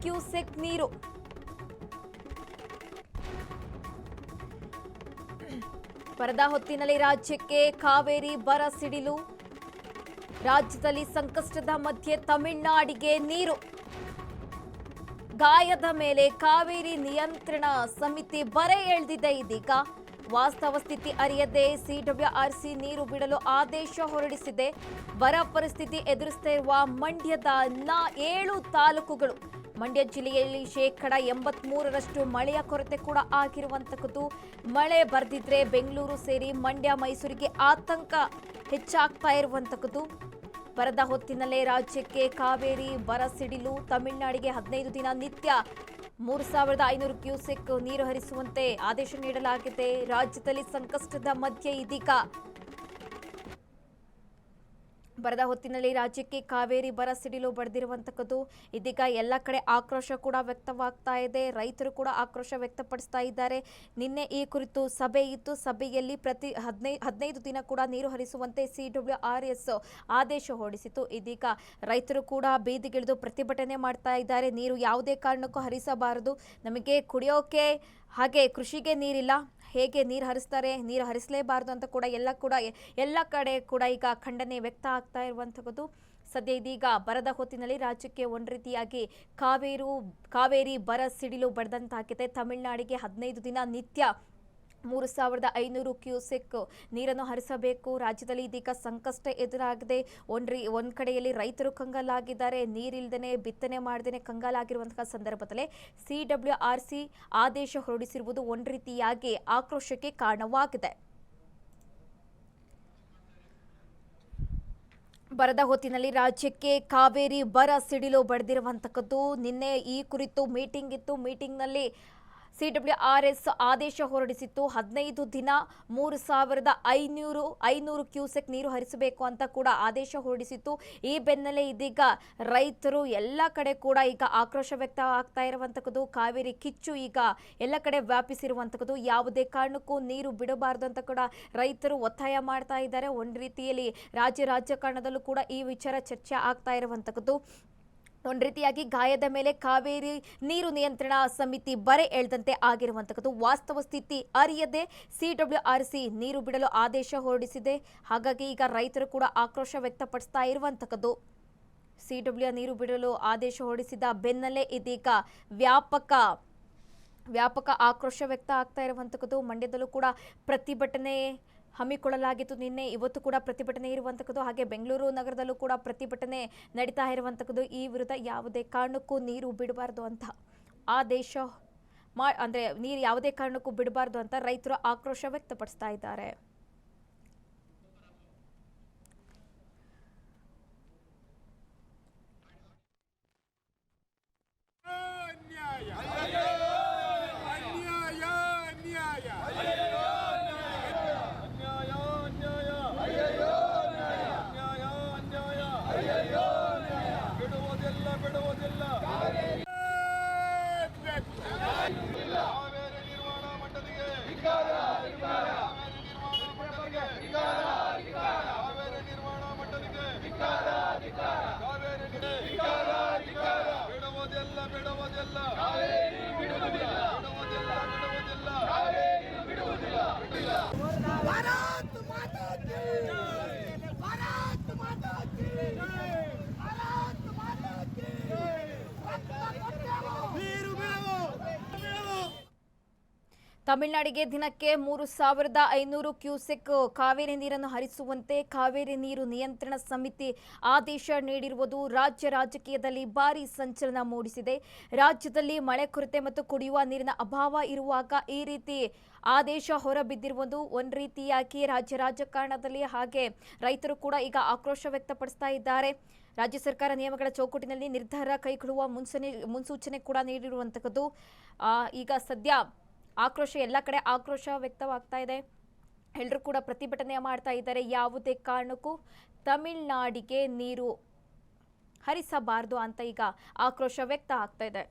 Cusec ನೀರು. ಬರದ ಹೊತ್ತಿನಲ್ಲಿ ರಾಜ್ಯಕ್ಕೆ ಕಾವೇರಿ ಬರ ಸಿಡಿಲು. ರಾಜ್ಯದಲ್ಲಿ ಸಂಕಷ್ಟದ ಮಧ್ಯೆ ತಮಿಳುನಾಡಿಗೆ ನೀರು. ಗಾಯದ ಮೇಲೆ ಕಾವೇರಿ ನಿಯಂತ್ರಣ ಸಮಿತಿ ಬರೆ ಎಳೆದಿದೆ. ಇದೀಗ ವಾಸ್ತವ ಸ್ಥಿತಿ ಅರಿಯದೆ ಸಿಡಬ್ಲ್ಯೂಆರ್ಸಿ ನೀರು ಬಿಡಲು ಆದೇಶ ಹೊರಡಿಸಿದೆ. ಬರ ಪರಿಸ್ಥಿತಿ ಎದುರಿಸುತ್ತಿರುವ ಮಂಡ್ಯದ 7 ತಾಲೂಕುಗಳು. ಮಂಡ್ಯ ಜಿಲ್ಲೆಯಲ್ಲಿ 83% ಮಳೆಯ ಕೊರತೆ ಕೂಡ ಆಗಿರುವಂತದ್ದು. ಮಳೆ ಬರ್ದಿದ್ರೆ ಬೆಂಗಳೂರು ಸೇರಿ ಮಂಡ್ಯ ಮೈಸೂರಿಗೆ ಆತಂಕ ಹೆಚ್ಚಾಗ್ತಾ ಇರುವಂತದ್ದು. ಬರದ ಹೊತ್ತಿನಲ್ಲೇ ರಾಜ್ಯಕ್ಕೆ ಕಾವೇರಿ ಬರ ಸಿಡಿಲು. ತಮಿಳುನಾಡಿಗೆ 15 ದಿನ ನಿತ್ಯ 3500 ಕ್ಯೂಸೆಕ್ ನೀರು ಹರಿಸುವಂತೆ ಆದೇಶ ನೀಡಲಾಗಿದೆ. ರಾಜ್ಯದಲ್ಲಿ ಸಂಕಷ್ಟದ ಮಧ್ಯೆ ಇದೀಗ ಬರದ ಹೊತ್ತಿನಲ್ಲಿ ರಾಜ್ಯಕ್ಕೆ ಕಾವೇರಿ ಬರ ಸಿಡಿಲು ಬಡಿದಿರುವಂತದ್ದು. ಇದೀಗ ಎಲ್ಲ ಕಡೆ ಆಕ್ರೋಶ ಕೂಡ ವ್ಯಕ್ತವಾಗ್ತಾ ಇದೆ. ರೈತರು ಕೂಡ ಆಕ್ರೋಶ ವ್ಯಕ್ತಪಡಿಸ್ತಾ ಇದ್ದಾರೆ. ನಿನ್ನೆ ಈ ಕುರಿತು ಸಭೆ ಇತ್ತು. ಸಭೆಯಲ್ಲಿ ಪ್ರತಿ 15 ದಿನ ಕೂಡ ನೀರು ಹರಿಸುವಂತೆ ಸಿಡಬ್ಲ್ಯೂಆರ್ಎಸ್ ಆದೇಶ ಹೊರಡಿಸಿತು. ಇದೀಗ ರೈತರು ಕೂಡ ಬೀದಿಗಿಳಿದು ಪ್ರತಿಭಟನೆ ಮಾಡ್ತಾ ಇದ್ದಾರೆ. ನೀರು ಯಾವುದೇ ಕಾರಣಕ್ಕೂ ಹರಿಸಬಾರದು, ನಮಗೆ ಕುಡಿಯೋಕೆ ಹಾಗೆ ಕೃಷಿಗೆ ನೀರಿಲ್ಲ, ಹೇಗೆ ನೀರು ಹರಿಸ್ತಾರೆ, ನೀರು ಹರಿಸಲೇಬಾರದು ಅಂತ ಕೂಡ ಎಲ್ಲ ಕಡೆ ಕೂಡ ಈಗ ಖಂಡನೆ ವ್ಯಕ್ತ ಆಗ್ತಾ ಇರುವಂಥದ್ದು. ಸದ್ಯ ಇದೀಗ ಬರದ ಹೊತ್ತಿನಲ್ಲಿ ರಾಜ್ಯಕ್ಕೆ ಒಂದು ರೀತಿಯಾಗಿ ಕಾವೇರಿ ಬರ ಸಿಡಿಲು ಬಡಿದಂತಾಗಿದೆ. ತಮಿಳುನಾಡಿಗೆ 15 ದಿನ ನಿತ್ಯ 3500 ಕ್ಯೂಸೆಕ್ ನೀರನ್ನು ಹರಿಸಬೇಕು. ರಾಜ್ಯದಲ್ಲಿ ಇದೀಗ ಸಂಕಷ್ಟ ಎದುರಾಗಿದೆ. ಒಂದ್ ಕಡೆಯಲ್ಲಿ ರೈತರು ಕಂಗಾಲಾಗಿದ್ದಾರೆ. ನೀರಿಲ್ದೇನೆ ಬಿತ್ತನೆ ಮಾಡದೇನೆ ಕಂಗಾಲಾಗಿರುವಂತಹ ಸಂದರ್ಭದಲ್ಲೇ ಸಿಡಬ್ಲ್ಯೂಆರ್ಸಿ ಆದೇಶ ಹೊರಡಿಸಿರುವುದು ಒಂದು ರೀತಿಯಾಗಿ ಆಕ್ರೋಶಕ್ಕೆ ಕಾರಣವಾಗಿದೆ. ಬರದ ಹೊತ್ತಿನಲ್ಲಿ ರಾಜ್ಯಕ್ಕೆ ಕಾವೇರಿ ಬರ ಸಿಡಿಲು ಬಡಿದಿರುವಂತದ್ದು. ನಿನ್ನೆ ಈ ಕುರಿತು ಮೀಟಿಂಗ್ ಇತ್ತು. ಮೀಟಿಂಗ್ನಲ್ಲಿ ಸಿಡಬ್ಲ್ಯೂಆರ್ಎಸ್ ಆದೇಶ ಹೊರಡಿಸಿತ್ತು. 15 ದಿನ 3500 ಕ್ಯೂಸೆಕ್ ನೀರು ಹರಿಸಬೇಕು ಅಂತ ಕೂಡ ಆದೇಶ ಹೊರಡಿಸಿತ್ತು. ಈ ಬೆನ್ನಲ್ಲೇ ಇದೀಗ ರೈತರು ಎಲ್ಲ ಕಡೆ ಕೂಡ ಈಗ ಆಕ್ರೋಶ ವ್ಯಕ್ತ ಆಗ್ತಾ ಇರುವಂತದ್ದು. ಕಾವೇರಿ ಕಿಚ್ಚು ಈಗ ಎಲ್ಲ ಕಡೆ ವ್ಯಾಪಿಸಿರುವಂತದ್ದು. ಯಾವುದೇ ಕಾರಣಕ್ಕೂ ನೀರು ಬಿಡಬಾರದು ಅಂತ ಕೂಡ ರೈತರು ಒತ್ತಾಯ ಮಾಡ್ತಾ ಇದ್ದಾರೆ. ಒಂದು ರೀತಿಯಲ್ಲಿ ರಾಜಕಾರಣದಲ್ಲೂ ಕೂಡ ಈ ವಿಚಾರ ಚರ್ಚೆ ಆಗ್ತಾ ಇರುವಂತದ್ದು. ಒಂದು ರೀತಿಯಾಗಿ ಗಾಯದ ಮೇಲೆ ಕಾವೇರಿ ನೀರು ನಿಯಂತ್ರಣ ಸಮಿತಿ ಬರೆ ಎಳೆದಂತೆ ಆಗಿರುವಂತದ್ದು. ವಾಸ್ತವ ಸ್ಥಿತಿ ಅರಿಯದೆ ಸಿಡಬ್ಲ್ಯೂಆರ್ಸಿ ನೀರು ಬಿಡಲು ಆದೇಶ ಹೊರಡಿಸಿದೆ. ಹಾಗಾಗಿ ಈಗ ರೈತರು ಕೂಡ ಆಕ್ರೋಶ ವ್ಯಕ್ತಪಡಿಸ್ತಾ ಇರುವಂತದ್ದು. ಸಿಡಬ್ಲ್ಯೂ ನೀರು ಬಿಡಲು ಆದೇಶ ಹೊರಡಿಸಿದ ಬೆನ್ನಲ್ಲೇ ಇದೀಗ ವ್ಯಾಪಕ ಆಕ್ರೋಶ ವ್ಯಕ್ತ ಆಗ್ತಾ ಇರುವಂತದ್ದು. ಮಂಡ್ಯದಲ್ಲೂ ಕೂಡ ಪ್ರತಿಭಟನೆ ಹಮ್ಮಿಕೊಳ್ಳಲಾಗಿತ್ತು. ನಿನ್ನೆ ಇವತ್ತು ಕೂಡ ಪ್ರತಿಭಟನೆ ಇರುವಂತದ್ದು. ಹಾಗೆ ಬೆಂಗಳೂರು ನಗರದಲ್ಲೂ ಕೂಡ ಪ್ರತಿಭಟನೆ ನಡೀತಾ ಇರುವಂತದ್ದು. ಈ ವಿರುದ್ಧ ಯಾವುದೇ ಕಾರಣಕ್ಕೂ ನೀರು ಬಿಡಬಾರ್ದು ಅಂತ ಆದೇಶ ಅಂದ್ರೆ ನೀರು ಯಾವುದೇ ಕಾರಣಕ್ಕೂ ಬಿಡಬಾರ್ದು ಅಂತ ರೈತರು ಆಕ್ರೋಶ ವ್ಯಕ್ತಪಡಿಸ್ತಾ ಇದ್ದಾರೆ. ತಮಿಳುನಾಡಿಗೆ ದಿನಕ್ಕೆ 3500 ಕ್ಯೂಸೆಕ್ ಕಾವೇರಿ ನೀರನ್ನು ಹರಿಸುವಂತೆ ಕಾವೇರಿ ನೀರು ನಿಯಂತ್ರಣ ಸಮಿತಿ ಆದೇಶ ನೀಡಿರುವುದು ರಾಜ್ಯ ರಾಜಕೀಯದಲ್ಲಿ ಭಾರೀ ಸಂಚಲನ ಮೂಡಿಸಿದೆ. ರಾಜ್ಯದಲ್ಲಿ ಮಳೆ ಕೊರತೆ ಮತ್ತು ಕುಡಿಯುವ ನೀರಿನ ಅಭಾವ ಇರುವಾಗ ಈ ರೀತಿ ಆದೇಶ ಹೊರಬಿದ್ದಿರುವುದು ಒಂದು ರೀತಿಯಾಗಿ ರಾಜ್ಯ ರಾಜಕಾರಣದಲ್ಲಿ ಹಾಗೆ ರೈತರು ಕೂಡ ಈಗ ಆಕ್ರೋಶ ವ್ಯಕ್ತಪಡಿಸ್ತಾ ಇದ್ದಾರೆ. ರಾಜ್ಯ ಸರ್ಕಾರ ನಿಯಮಗಳ ಚೌಕಟ್ಟಿನಲ್ಲಿ ನಿರ್ಧಾರ ಕೈಗೊಳ್ಳುವ ಮುನ್ಸೂಚನೆ ಕೂಡ ನೀಡಿರುವಂತದ್ದು. ಈಗ ಸದ್ಯ ಆಕ್ರೋಶ ಎಲ್ಲ ಕಡೆ ಆಕ್ರೋಶ ವ್ಯಕ್ತವಾಗ್ತಾ ಇದೆ. ಎಲ್ಲರೂ ಕೂಡ ಪ್ರತಿಭಟನೆ ಮಾಡ್ತಾ ಇದ್ದಾರೆ. ಯಾವುದೇ ಕಾರಣಕ್ಕೂ ತಮಿಳುನಾಡಿಗೆ ನೀರು ಹರಿಸಬಾರದು ಅಂತ ಈಗ ಆಕ್ರೋಶ ವ್ಯಕ್ತ ಆಗ್ತಾ ಇದೆ.